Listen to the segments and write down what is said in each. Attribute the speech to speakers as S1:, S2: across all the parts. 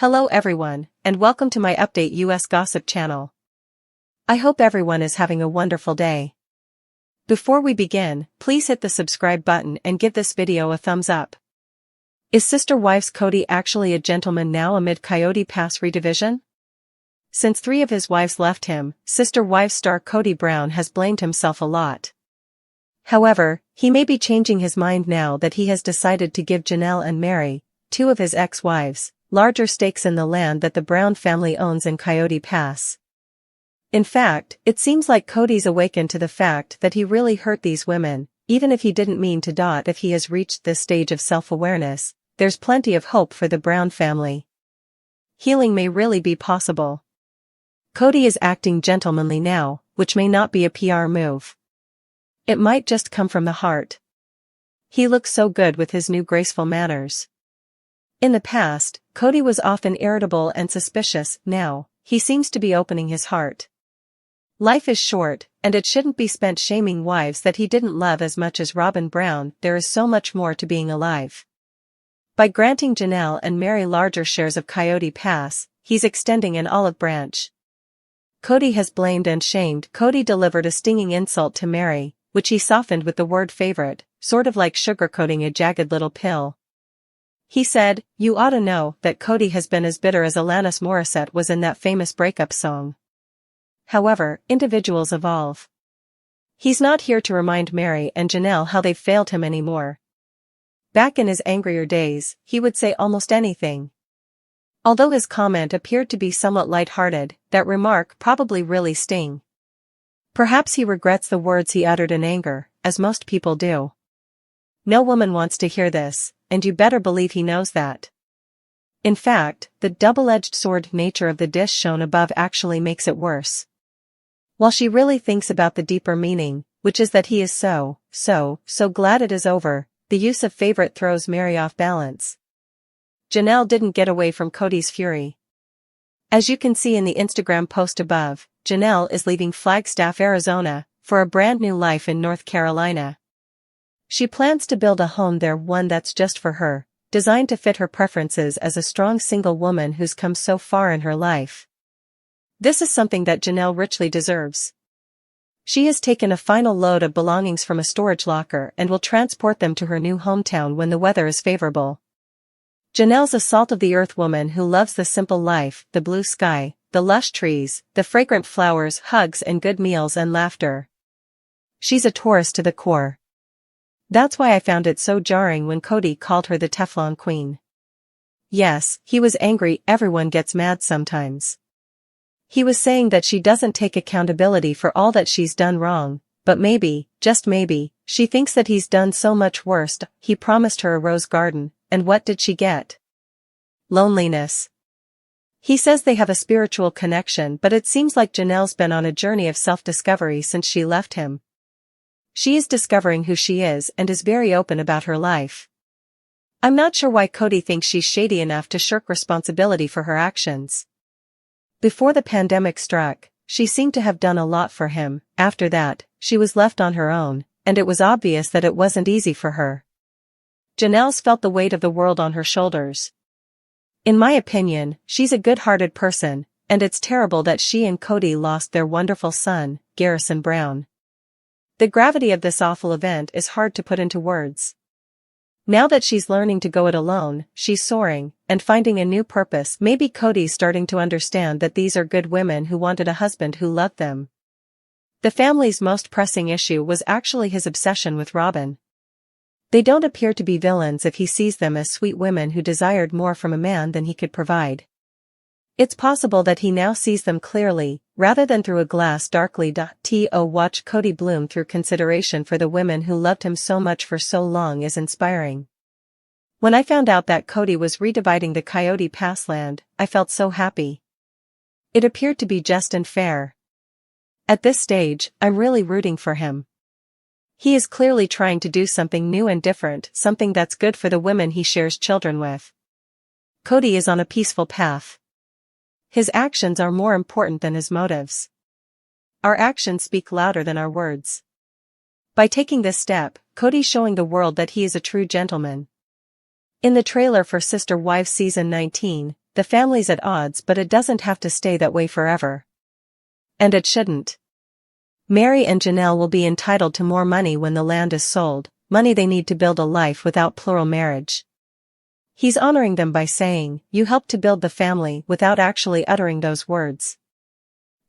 S1: Hello everyone, and welcome to my Update US Gossip channel. I hope everyone is having a wonderful day. Before we begin, please hit the subscribe button and give this video a thumbs up. Is Sister Wife's Kody actually a gentleman now amid Coyote Pass redivision? Since 3 of his wives left him, Sister Wife star Kody Brown has blamed himself a lot. However, he may be changing his mind now that he has decided to give Janelle and Mary, 2 of his ex-wives, larger stakes in the land that the Brown family owns in Coyote Pass. In fact, it seems like Kody's awakened to the fact that he really hurt these women, even if he didn't mean to. If he has reached this stage of self-awareness, there's plenty of hope for the Brown family. Healing may really be possible. Kody is acting gentlemanly now, which may not be a PR move. It might just come from the heart. He looks so good with his new graceful manners. In the past, Kody was often irritable and suspicious. Now, he seems to be opening his heart. Life is short, and it shouldn't be spent shaming wives that he didn't love as much as Robyn Brown. There is so much more to being alive. By granting Janelle and Mary larger shares of Coyote Pass, he's extending an olive branch. Kody has blamed and shamed. Kody delivered a stinging insult to Mary, which he softened with the word favorite, sort of like sugarcoating a jagged little pill. He said, "You oughta know that Kody has been as bitter as Alanis Morissette was in that famous breakup song." However, individuals evolve. He's not here to remind Mary and Janelle how they've failed him anymore. Back in his angrier days, he would say almost anything. Although his comment appeared to be somewhat light-hearted, that remark probably really sting. Perhaps he regrets the words he uttered in anger, as most people do. No woman wants to hear this, and you better believe he knows that. In fact, the double-edged sword nature of the dish shown above actually makes it worse. While she really thinks about the deeper meaning, which is that he is so glad it is over, the use of favorite throws Mary off balance. Janelle didn't get away from Kody's fury. As you can see in the Instagram post above, Janelle is leaving Flagstaff, Arizona, for a brand new life in North Carolina. She plans to build a home there, one that's just for her, designed to fit her preferences as a strong single woman who's come so far in her life. This is something that Janelle richly deserves. She has taken a final load of belongings from a storage locker and will transport them to her new hometown when the weather is favorable. Janelle's a salt-of-the-earth woman who loves the simple life, the blue sky, the lush trees, the fragrant flowers, hugs and good meals and laughter. She's a Taurus to the core. That's why I found it so jarring when Kody called her the Teflon Queen. Yes, he was angry. Everyone gets mad sometimes. He was saying that she doesn't take accountability for all that she's done wrong, but maybe, just maybe, she thinks that he's done so much worse. He promised her a rose garden, and what did she get? Loneliness. He says they have a spiritual connection, but it seems like Janelle's been on a journey of self-discovery since she left him. She is discovering who she is and is very open about her life. I'm not sure why Kody thinks she's shady enough to shirk responsibility for her actions. Before the pandemic struck, she seemed to have done a lot for him. After that, she was left on her own, and it was obvious that it wasn't easy for her. Janelle's felt the weight of the world on her shoulders. In my opinion, she's a good-hearted person, and it's terrible that she and Kody lost their wonderful son, Garrison Brown. The gravity of this awful event is hard to put into words. Now that she's learning to go it alone, she's soaring, and finding a new purpose. Maybe Kody's starting to understand that these are good women who wanted a husband who loved them. The family's most pressing issue was actually his obsession with Robyn. They don't appear to be villains if he sees them as sweet women who desired more from a man than he could provide. It's possible that he now sees them clearly, rather than through a glass darkly. To watch Kody bloom through consideration for the women who loved him so much for so long is inspiring. When I found out that Kody was redividing the Coyote Pass land, I felt so happy. It appeared to be just and fair. At this stage, I'm really rooting for him. He is clearly trying to do something new and different, something that's good for the women he shares children with. Kody is on a peaceful path. His actions are more important than his motives. Our actions speak louder than our words. By taking this step, Kody's showing the world that he is a true gentleman. In the trailer for Sister Wives Season 19, the family's at odds, but it doesn't have to stay that way forever. And it shouldn't. Mary and Janelle will be entitled to more money when the land is sold, money they need to build a life without plural marriage. He's honoring them by saying, "You helped to build the family," without actually uttering those words.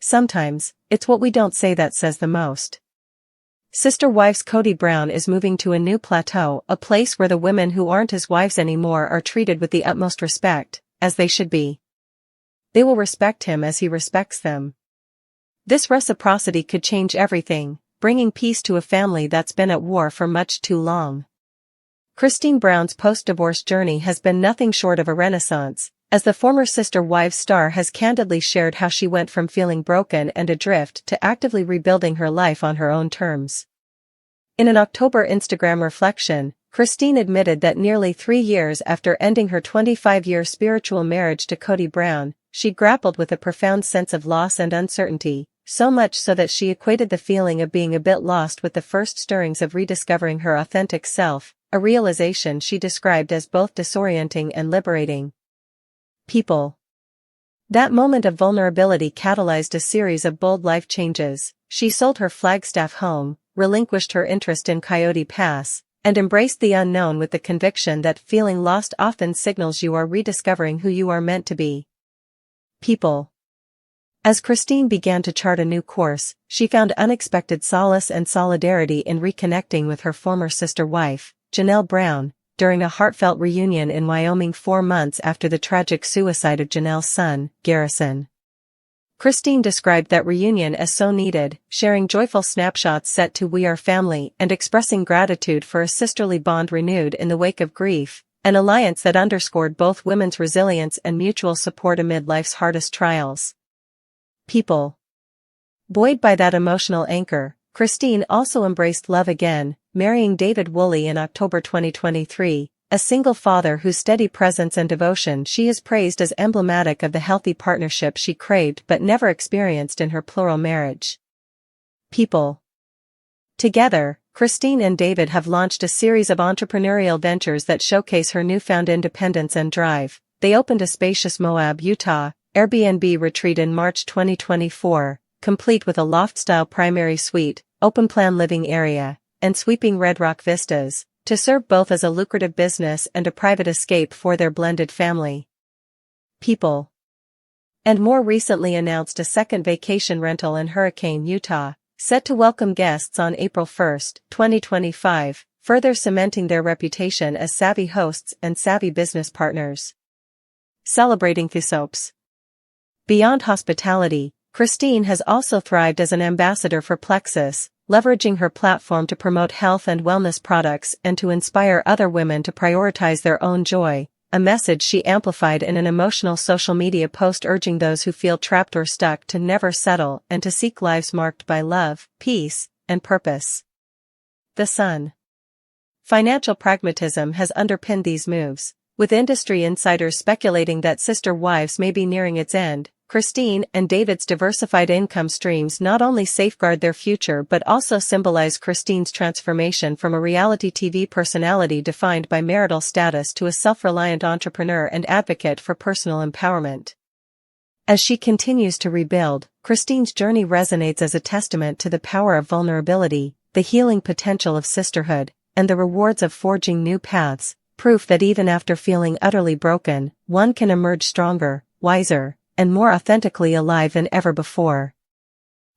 S1: Sometimes, it's what we don't say that says the most. Sister Wives Kody Brown is moving to a new plateau, a place where the women who aren't his wives anymore are treated with the utmost respect, as they should be. They will respect him as he respects them. This reciprocity could change everything, bringing peace to a family that's been at war for much too long. Christine Brown's post-divorce journey has been nothing short of a renaissance, as the former Sister Wives star has candidly shared how she went from feeling broken and adrift to actively rebuilding her life on her own terms. In an October Instagram reflection, Christine admitted that nearly 3 years after ending her 25-year spiritual marriage to Kody Brown, she grappled with a profound sense of loss and uncertainty, so much so that she equated the feeling of being a bit lost with the first stirrings of rediscovering her authentic self, a realization she described as both disorienting and liberating. People. That moment of vulnerability catalyzed a series of bold life changes. She sold her Flagstaff home, relinquished her interest in Coyote Pass, and embraced the unknown with the conviction that feeling lost often signals you are rediscovering who you are meant to be. People. As Christine began to chart a new course, she found unexpected solace and solidarity in reconnecting with her former sister wife, Janelle Brown, during a heartfelt reunion in Wyoming 4 months after the tragic suicide of Janelle's son, Garrison. Christine described that reunion as so needed, sharing joyful snapshots set to "We Are Family" and expressing gratitude for a sisterly bond renewed in the wake of grief, an alliance that underscored both women's resilience and mutual support amid life's hardest trials. People. Buoyed by that emotional anchor, Christine also embraced love again, marrying David Woolley in October 2023, a single father whose steady presence and devotion she has praised as emblematic of the healthy partnership she craved but never experienced in her plural marriage. People. Together, Christine and David have launched a series of entrepreneurial ventures that showcase her newfound independence and drive. They opened a spacious Moab, Utah, Airbnb retreat in March 2024, complete with a loft-style primary suite, open-plan living area, and sweeping Red Rock vistas, to serve both as a lucrative business and a private escape for their blended family. People. And more recently announced a second vacation rental in Hurricane, Utah, set to welcome guests on April 1, 2025, further cementing their reputation as savvy hosts and savvy business partners. Celebrating Thusopes. Beyond hospitality, Christine has also thrived as an ambassador for Plexus, leveraging her platform to promote health and wellness products and to inspire other women to prioritize their own joy, a message she amplified in an emotional social media post urging those who feel trapped or stuck to never settle and to seek lives marked by love, peace, and purpose. The Sun. Financial pragmatism has underpinned these moves, with industry insiders speculating that Sister Wives may be nearing its end. Christine and David's diversified income streams not only safeguard their future but also symbolize Christine's transformation from a reality TV personality defined by marital status to a self-reliant entrepreneur and advocate for personal empowerment. As she continues to rebuild, Christine's journey resonates as a testament to the power of vulnerability, the healing potential of sisterhood, and the rewards of forging new paths, proof that even after feeling utterly broken, one can emerge stronger, wiser, and more authentically alive than ever before.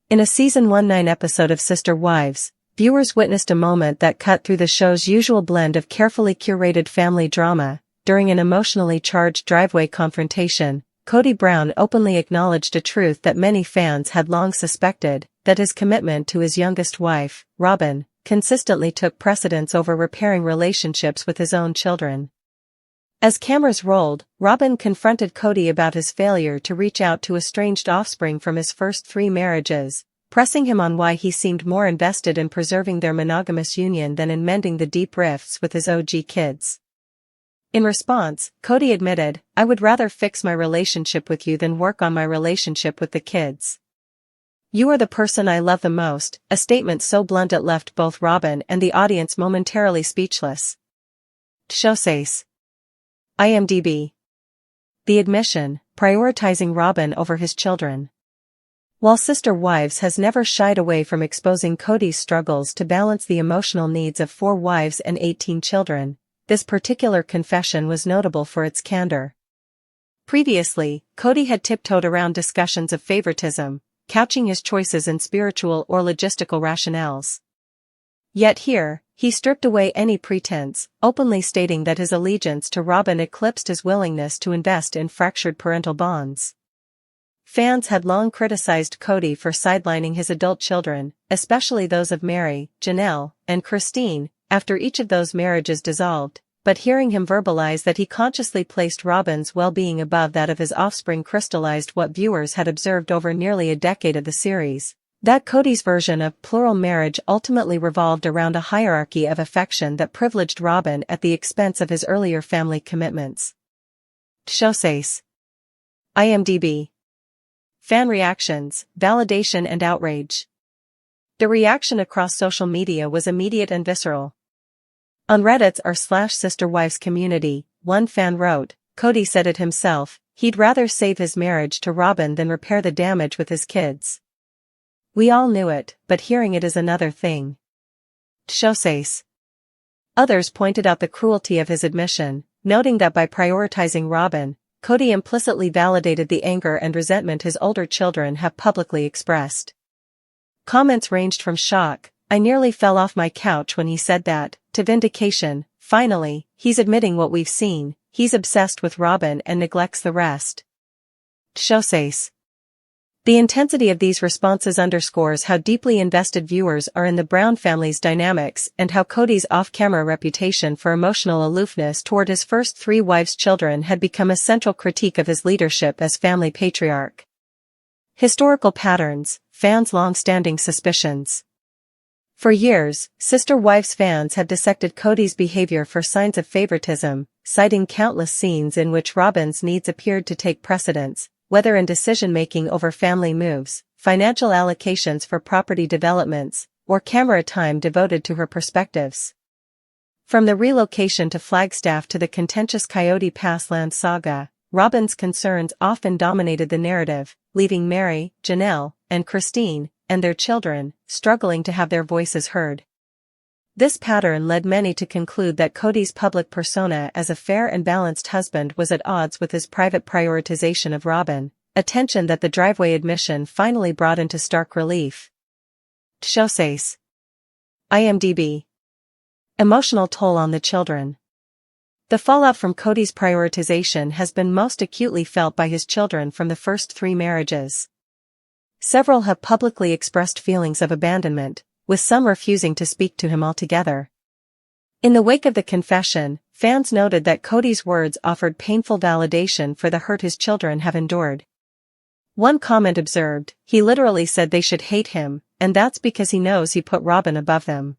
S1: In a Season 19 episode of Sister Wives, viewers witnessed a moment that cut through the show's usual blend of carefully curated family drama. During an emotionally charged driveway confrontation, Kody Brown openly acknowledged a truth that many fans had long suspected, that his commitment to his youngest wife, Robyn, consistently took precedence over repairing relationships with his own children. As cameras rolled, Robyn confronted Kody about his failure to reach out to estranged offspring from his first 3 marriages, pressing him on why he seemed more invested in preserving their monogamous union than in mending the deep rifts with his OG kids. In response, Kody admitted, "I would rather fix my relationship with you than work on my relationship with the kids. You are the person I love the most," a statement so blunt it left both Robyn and the audience momentarily speechless. Showcase. IMDb. The admission, prioritizing Robyn over his children. While Sister Wives has never shied away from exposing Kody's struggles to balance the emotional needs of 4 wives and 18 children, this particular confession was notable for its candor. Previously, Kody had tiptoed around discussions of favoritism, couching his choices in spiritual or logistical rationales. Yet here, he stripped away any pretense, openly stating that his allegiance to Robyn eclipsed his willingness to invest in fractured parental bonds. Fans had long criticized Kody for sidelining his adult children, especially those of Meri, Janelle, and Christine, after each of those marriages dissolved, but hearing him verbalize that he consciously placed Robyn's well-being above that of his offspring crystallized what viewers had observed over nearly a decade of the series, that Kody's version of plural marriage ultimately revolved around a hierarchy of affection that privileged Robyn at the expense of his earlier family commitments. Exposé. IMDb. Fan reactions, validation and outrage. The reaction across social media was immediate and visceral. On Reddit's r/sisterwives community, one fan wrote, "Kody said it himself, he'd rather save his marriage to Robyn than repair the damage with his kids. We all knew it, but hearing it is another thing." Exposé. Others pointed out the cruelty of his admission, noting that by prioritizing Robyn, Kody implicitly validated the anger and resentment his older children have publicly expressed. Comments ranged from shock, "I nearly fell off my couch when he said that," to vindication, "Finally, he's admitting what we've seen, he's obsessed with Robyn and neglects the rest." Exposé. The intensity of these responses underscores how deeply invested viewers are in the Brown family's dynamics and how Kody's off-camera reputation for emotional aloofness toward his first 3 wives' children had become a central critique of his leadership as family patriarch. Historical patterns, fans' long-standing suspicions. For years, Sister Wives fans had dissected Kody's behavior for signs of favoritism, citing countless scenes in which Robyn's needs appeared to take precedence, whether in decision-making over family moves, financial allocations for property developments, or camera time devoted to her perspectives. From the relocation to Flagstaff to the contentious Coyote Pass land saga, Robyn's concerns often dominated the narrative, leaving Meri, Janelle, and Christine, and their children, struggling to have their voices heard. This pattern led many to conclude that Kody's public persona as a fair and balanced husband was at odds with his private prioritization of Robyn, a tension that the driveway admission finally brought into stark relief. Exposé. IMDb. Emotional toll on the children. The fallout from Kody's prioritization has been most acutely felt by his children from the first 3 marriages. Several have publicly expressed feelings of abandonment, with some refusing to speak to him altogether. In the wake of the confession, fans noted that Kody's words offered painful validation for the hurt his children have endured. One comment observed, "He literally said they should hate him, and that's because he knows he put Robyn above them.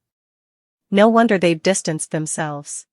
S1: No wonder they've distanced themselves."